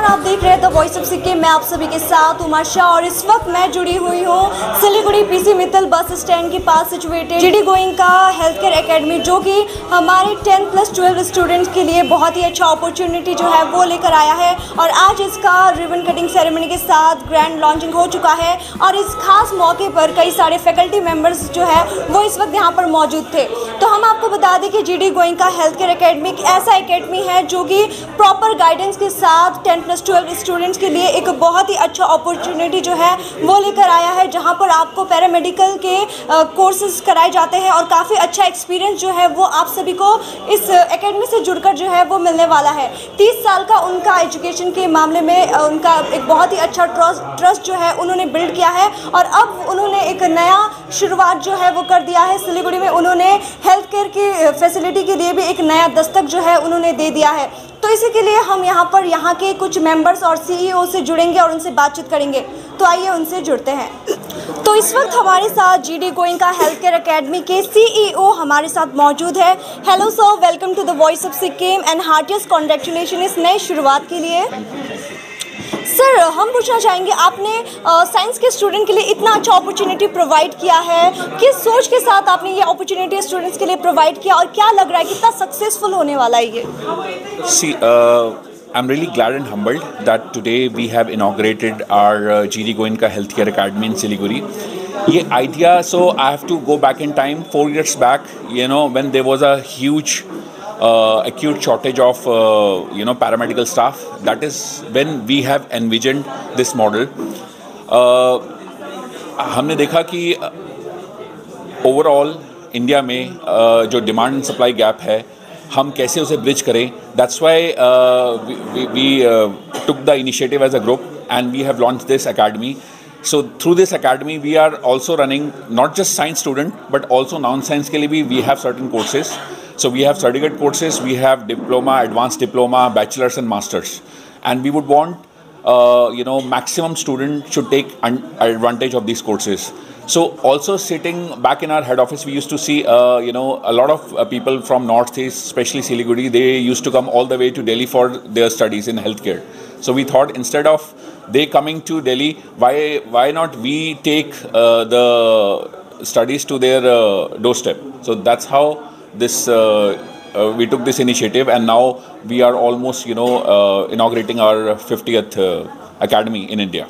नमस्कार, आप देख रहे हैं द वॉइस ऑफ सिक्किम। मैं आप सभी के साथ उमा शाह और इस वक्त मैं जुड़ी हुई हूँ Siliguri PC Mittal bus stand के पास सिचुएटेड जीडी गोइंग का हेल्थ केयर एकेडमी, जो कि हमारे 10+12 स्टूडेंट्स के लिए बहुत ही अच्छा अपॉर्चुनिटी जो है वो लेकर आया है। और आज इसका रिबन कटिंग सेरेमनी के साथ ग्रैंड लॉन्चिंग हो चुका है और इस खास मौके पर कई सारे फैकल्टी मेम्बर्स जो है वो इस वक्त यहाँ पर मौजूद थे। तो हम आपको बता दें कि जीडी गोइंग का हेल्थ केयर एकेडमी एक ऐसा एकेडमी है जो कि प्रॉपर गाइडेंस के साथ 10+12 स्टूडेंट्स के लिए एक बहुत ही अच्छा अपॉर्चुनिटी जो है वो लेकर आया है, जहां पर आपको पैरामेडिकल के कोर्सेज कराए जाते हैं और काफ़ी अच्छा एक्सपीरियंस जो है वो आप सभी को इस एकेडमी से जुड़कर जो है वो मिलने वाला है। 30 साल का उनका एजुकेशन के मामले में उनका एक बहुत ही अच्छा ट्रस्ट जो है उन्होंने बिल्ड किया है और अब उन्होंने एक नया शुरुआत जो है वो कर दिया है। सिलीगुड़ी में उन्होंने हेल्थ केयर की फैसिलिटी के लिए भी एक नया दस्तक जो है उन्होंने दे दिया है। तो इसी के लिए हम यहाँ के कुछ मेंबर्स और सीईओ से जुड़ेंगे और उनसे बातचीत करेंगे। तो आइए उनसे जुड़ते हैं। तो इस वक्त हमारे साथ जीडी गोइंग का हेल्थ केयर एकेडमी के सीईओ हमारे साथ मौजूद है। Hello sir, welcome to the voice of Sikkim and heartiest congratulation इस नई शुरुआत के लिए। सर, हम पूछना चाहेंगे, आपने साइंस के स्टूडेंट के लिए इतना अच्छा अपॉर्चुनिटी प्रोवाइड किया है, किस सोच के साथ आपने ये अपॉर्चुनिटी स्टूडेंट्स के लिए प्रोवाइड किया और क्या लग रहा है कितना सक्सेसफुल होने वाला है ये? See, I'm really glad and humbled that today we have inaugurated our GD Goenka Healthcare Academy in Siliguri. ये idea, so I have to go back in time 4 years back, when there was a huge acute shortage of paramedical staff. That is when we have envisioned this model. हमने देखा कि overall India में जो demand and supply gap है हम कैसे उसे bridge करें। That's why we took the initiative as a group and we have launch this academy. So through this academy we are also running not just science student but also non-science के लिए भी we have certain courses. So we have certificate courses, we have diploma, advanced diploma, bachelors and masters, and we would want maximum student should take advantage of these courses. So also sitting back in our head office, we used to see a lot of people from Northeast, especially Siliguri, they used to come all the way to Delhi for their studies in healthcare. So we thought instead of they coming to Delhi, why not we take the studies to their doorstep. So that's how this we took this initiative, and now we are almost inaugurating our 50th academy in India.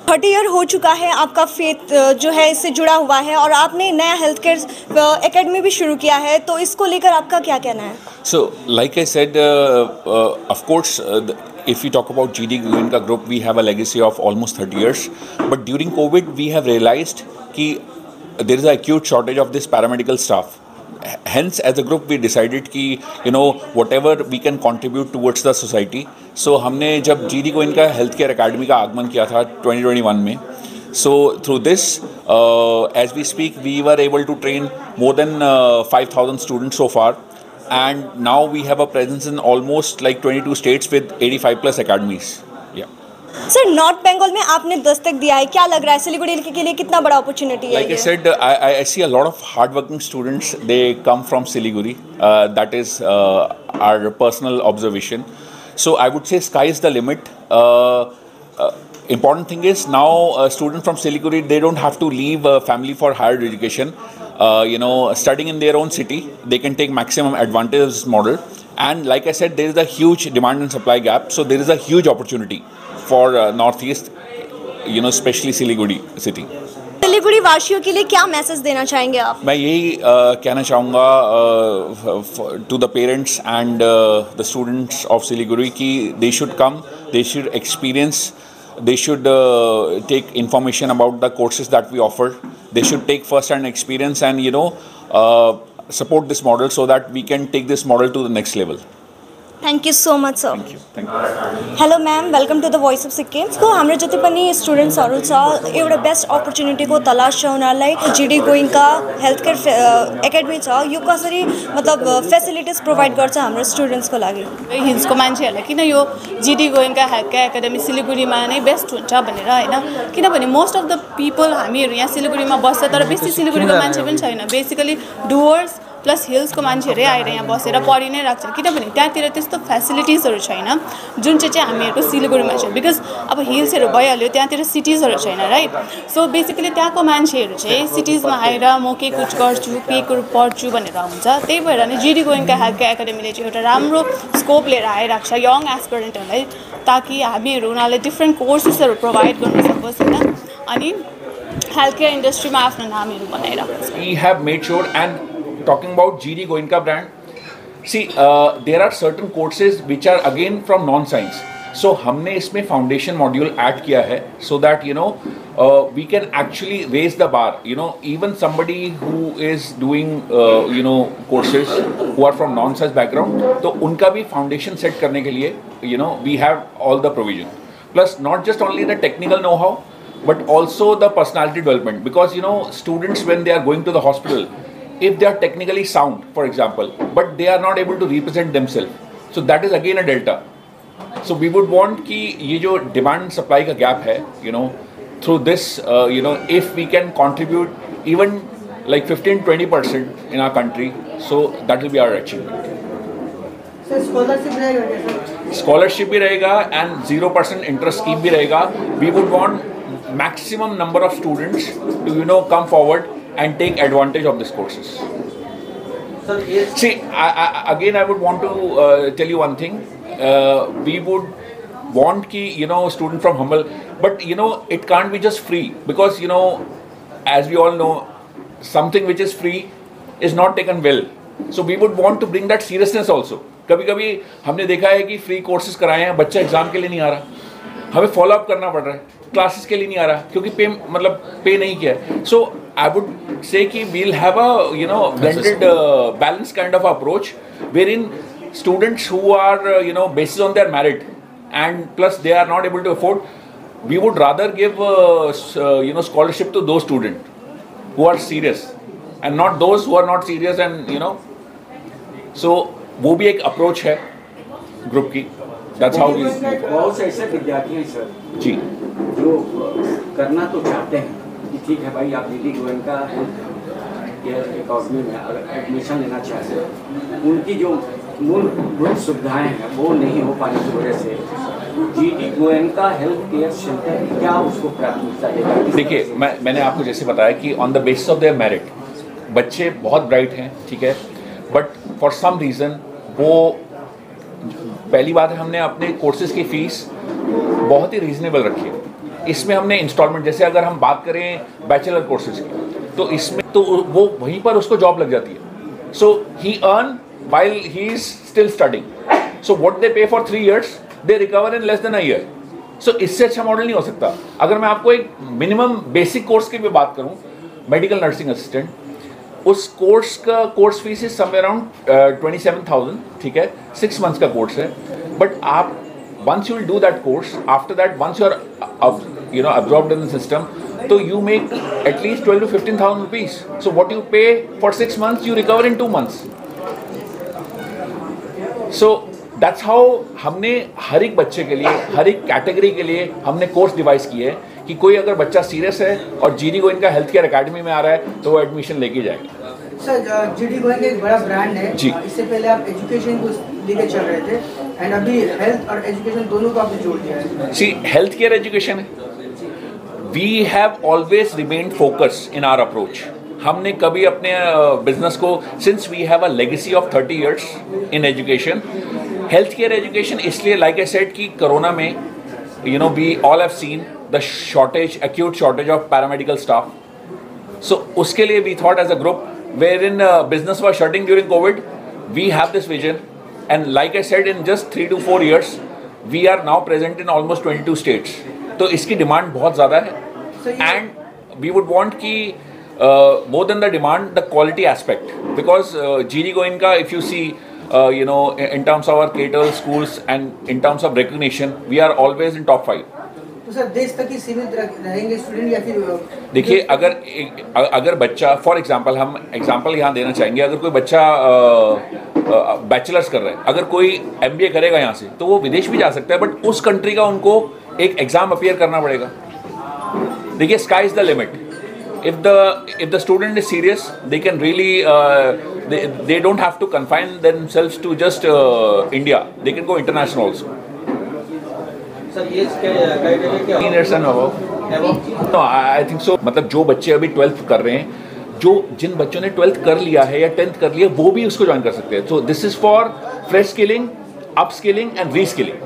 30 year हो चुका है, आपका faith जो है इससे जुड़ा हुआ है और आपने नया हेल्थ केयर एकेडमी भी शुरू किया है, तो इसको लेकर आपका क्या कहना है? So like I said, of course, if we talk about GD Goenka Group, we have a legacy of almost 30 years. But during COVID, we have realized that there is an acute shortage of this paramedical staff. Hence, as a group, we decided कि whatever we can contribute towards the society. So हमने जब GD Goenka health care academy का आगमन किया था 2021 में, so through this, as we speak, we were able to train more than 5,000 students so far. And now we have a presence in almost like 22 states with 85+ academies. Yeah. Sir, north Bengal में आपने दस्तक दिया है, क्या लग रहा है सिलीगुड़ी के लिए कितना बड़ा अपॉर्चुनिटी है? Like I said, I see a lot of hardworking students. They come from Siliguri. That is our personal observation. So I would say sky is the limit. Important thing is now students from Siliguri, they don't have to leave family for higher education. Studying in their own city, they can take maximum advantage of this model. And like I said, there is a huge demand and supply gap. So there is a huge opportunity for Northeast, especially Siliguri city. Siliguri वासियों के लिए क्या message देना चाहेंगे आप? मैं यही कहना चाहूँगा to the parents and the students of Siliguri कि they should come, they should experience, they should take information about the courses that we offer. They should take first-hand experience and support this model so that we can take this model to the next level. Thank you so much sir. Thank you. Hello ma'am, welcome to the voice of Sikkim. को हाम्रो जति पनि स्टुडेन्ट्सहरू छ एउटा best अपर्च्युनिटीको तलास छ उनीहरूलाई. GD गोइङका health care academy छ, यो कसरी मतलब फेसिलिटिज प्रोभाइड गर्छ हाम्रो स्टुडेन्ट्सको लागि? हिल्सको मान्छेहरूलाई किन यो जीडी गोइङका हेल्थ केयर एकाडेमी सिलिगुडीमा नै बेस्ट हुन्छ भनेर हैन, किनभने मोस्ट अफ द पिपल हामीहरू यहाँ सिलिगुडीमा बस्छ तर बेसी सिलिगुडीको मान्छे पनि छैन. बेसिकली डुवर्स प्लस हिल्सको मान्छेहरू आएर यहाँ बसेर पढि नै राख्छन् किनभने त्यहाँतिर त्यस्तो फेसिलिटिजहरू छैन जुन चाहिँ हामीहरूको सिलगढीमा छ बिकज अब हिल्सहरू भइहाल्यो त्यहाँतिर सिटिजहरू छैन राइट सो बेसिकली त्यहाँको मान्छेहरू चाहिँ सिटिजमा आएर म के कुछ गर्छु के कुरो पढ्छु भनेर हुन्छ त्यही भएर नै जिडी गोइङका हेल्थ केयर एकाडेमीले चाहिँ एउटा राम्रो स्कोप लिएर आइरहेको छ यङ एस्पिरेन्टहरूलाई ताकि हामीहरू उनीहरूलाई डिफ्रेन्ट कोर्सेसहरू प्रोभाइड गर्न सकोस् होइन अनि हेल्थ केयर इंडस्ट्री में आफ्नो नामहरू बनाइरहेको छ We have made sure, and talking about GD Goenka brand, see there are certain courses which are again from non-science. So हमने इसमें foundation module add किया है so that we can actually raise the bar. Even somebody who is doing courses who are from non-science background, तो उनका भी foundation set करने के लिए we have all the provision. Plus not just only the technical know-how, but also the personality development, because students when they are going to the hospital, if they are technically sound for example but they are not able to represent themselves, so that is again a delta. So we would want कि ये जो demand supply का gap है through this if we can contribute even like 15-20% in our country, so that will be our achievement. Scholarship भी रहेगा and 0% interest scheme भी रहेगा. We would want maximum number of students to come forward and take advantage of these courses. See, I would want to tell you one thing. We would want ki student from humble, but it can't be just free, because as we all know, something which is free is not taken well. So we would want to bring that seriousness also. कभी-कभी हमने देखा है कि free courses कराए हैं, बच्चा exam के लिए नहीं आ रहा, हमें फॉलो अप करना पड़ रहा है, क्लासेस के लिए नहीं आ रहा क्योंकि पे नहीं किया है. सो आई वुड से कि we'll have a blended balance kind of approach where in students who are basis on their merit and plus they are not able to afford, we would rather give scholarship to those students who are serious and not those who are not serious, and so वो भी एक approach है group की. That's how we बहुत से ऐसे विद्यार्थी हैं सर जी जो करना तो चाहते हैं कि ठीक है भाई आप जीडी गोयनका एकेडमी में अगर एडमिशन लेना चाहते हैं, उनकी जो मूलभूत सुविधाएं हैं वो नहीं हो पाने की वजह से GD Goenka health care centre क्या उसको प्राथमिकता देगा? देखिए, मैंने आपको जैसे बताया कि on the basis of their merit बच्चे बहुत ब्राइट हैं, ठीक है, बट फॉर सम रीज़न वो पहली बात है हमने अपने कोर्सेज़ की फ़ीस बहुत ही रीज़नेबल रखी है. इसमें हमने इंस्टॉलमेंट, जैसे अगर हम बात करें बैचलर कोर्सेज़ की, तो इसमें तो वो वहीं पर उसको जॉब लग जाती है. सो ही earn while he is still studying. So what they pay for 3 years, they recover in less than a year. So इससे अच्छा मॉडल नहीं हो सकता. अगर मैं आपको एक मिनिमम बेसिक कोर्स की भी बात करूं, मेडिकल नर्सिंग असिस्टेंट, उस कोर्स का course fees is somewhere around 27,000, ठीक है, 6 मंथ्स का कोर्स है. बट आप once you will do that course, after that once you are absorbed in the system, so you make at least 12 to 15,000 rupees. So what you pay for 6 months, you recover in 2 months. So that's how हमने हर एक बच्चे के लिए, हर एक category के लिए हमने course device किए हैं कि कोई अगर बच्चा सीरियस है और GD Goenka health care academy में आ रहा है तो वो एडमिशन लेके जाएगा. सर, जीडी गोयनका एक बड़ा ब्रांड है जी. इससे पहले आप एजुकेशन को लेके चल रहे थे एंड अभी हेल्थ और एजुकेशन दोनों को आपने जोड़ दिया है. सी, हेल्थ केयर एजुकेशन है. We have always remained focused in our approach. हमने कभी अपने बिजनेस को, since we have a legacy of 30 years in education, health care education, इसलिए लाइक आई सेड कि कोरोना में we all have seen the shortage, acute shortage of paramedical staff. So उसके लिए we thought as a group where in business was shutting during covid, we have this vision and like I said in just 3 to 4 years we are now present in almost 22 states. तो इसकी demand बहुत ज़्यादा है and we would want कि more than the demand, the quality aspect, because GD Goenka, if you see in terms of our K-12 schools and in terms of recognition, we are always in top 5. तो sir देश तक ही सीमित रहेंगे student या फिर? देखिए, अगर बच्चा, फॉर एग्जांपल हम एग्जांपल यहाँ देना चाहेंगे, अगर कोई बच्चा बैचलर्स कर रहा है, अगर कोई MBA करेगा यहाँ से, तो वो विदेश भी जा सकता है, बट उस कंट्री का उनको एक एग्ज़ाम अपीयर करना पड़ेगा. देखिए, sky is the limit. If the student is serious, they can really they don't have to confine themselves to just India. They can go international also. Sir ये क्या 18 years and above. No, I think so. मतलब जो बच्चे अभी 12th कर रहे हैं, जिन बच्चों ने 12th कर लिया है या 10th कर लिया, वो भी उसको ज्वाइन कर सकते हैं. So this is for fresh skilling, upskilling and reskilling.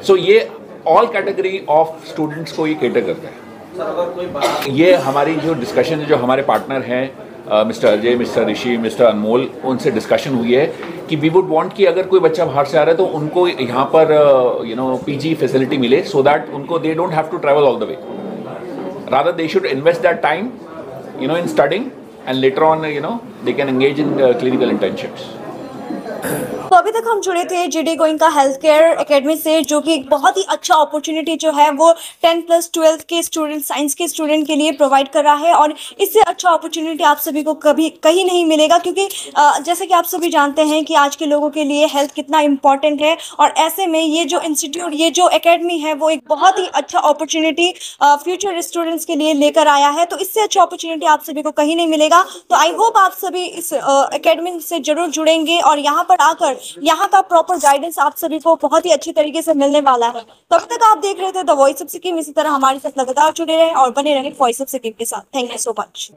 So ये all category of students को ये cater करता है. ये हमारी जो डिस्कशन है, जो हमारे पार्टनर हैं मिस्टर अजय, मिस्टर ऋषि, मिस्टर अनमोल, उनसे डिस्कशन हुई है कि वी वुड वांट कि अगर कोई बच्चा बाहर से आ रहा है तो उनको यहाँ पर पीजी फैसिलिटी मिले, सो दैट उनको they don't have to travel all the way, rather they should invest that time in studying, and later on they can engage in clinical internships. तो अभी तक हम जुड़े थे GD Goenka health care academy से, जो कि एक बहुत ही अच्छा अपॉर्चुनिटी जो है वो 10+ 12 के स्टूडेंट, साइंस के स्टूडेंट के लिए प्रोवाइड कर रहा है, और इससे अच्छा अपॉर्चुनिटी आप सभी को कभी कहीं नहीं मिलेगा, क्योंकि जैसे कि आप सभी जानते हैं कि आज के लोगों के लिए हेल्थ कितना इंपॉर्टेंट है, और ऐसे में ये जो इंस्टीट्यूट, ये जो एकेडमी है वो एक बहुत ही अच्छा अपॉर्चुनिटी फ्यूचर स्टूडेंट्स के लिए लेकर आया है. तो इससे अच्छा अपॉर्चुनिटी आप सभी को कहीं नहीं मिलेगा. तो आई होप आप सभी इस एकेडमी से जरूर जुड़ेंगे, और यहाँ पर आकर यहाँ का प्रॉपर गाइडेंस आप सभी को बहुत ही अच्छी तरीके से मिलने वाला है. तब तक आप देख रहे थे द वॉइस ऑफ सिक्किम. इसी तरह हमारे साथ लगातार जुड़े रहे और बने रहे वॉइस ऑफ सिक्किम के साथ. Thank you so much.